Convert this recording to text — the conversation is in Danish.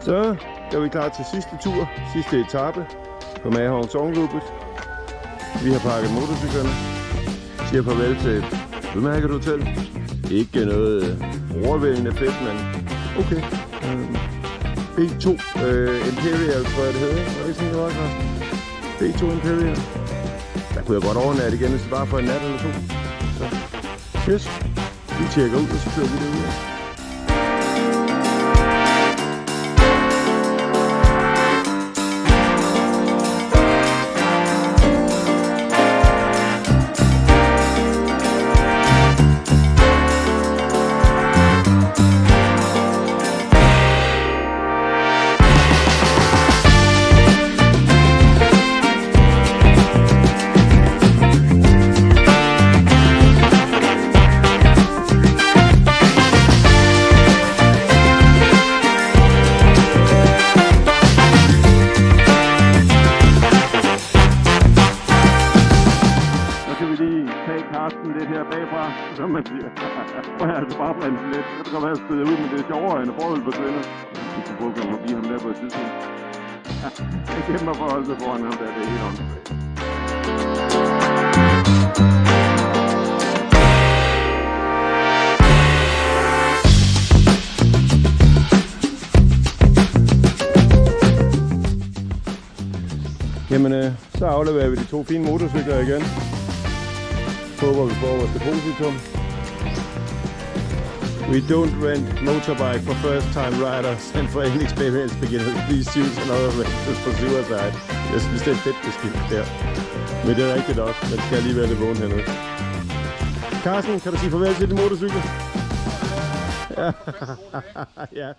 Så er vi klar til sidste tur, sidste etape på Magehavn Songloopet. Vi har pakket motorcyklerne, siger farvel til et udmærket hotel. Ikke noget overvældende fedt, men okay. B2 Imperial, tror jeg det hedder. Var det sådan, det var, Carsten? B2 Imperial. Der kunne jeg godt overnatte igen, hvis det bare for en nat eller to. Så yes, vi tjekker ud, og så kører vi det ud. Carsten lidt her bagfra, som man siger. Og jeg er altså bare brændt lidt. Så kan være stedet ud, men det er sjovere end at forholde forsvinder. Vi kan prøve at komme forbi ham der på et tidspunkt. Jeg kæmper for at holde sig foran ham der, det er helt åndssvagt. Jamen, så afleverer vi de to fine motorcykler igen. Håber vi får vores depositum. We don't rent motorbike for first time riders and for inexperienced beginners. Please choose another rental for suicide. Jeg synes det er fedt beskidt der. Men det er rigtigt nok, man skal lige være lidt vågen hernede. Carsten, kan du sige farvel til din motorcykel? Ja. Ja.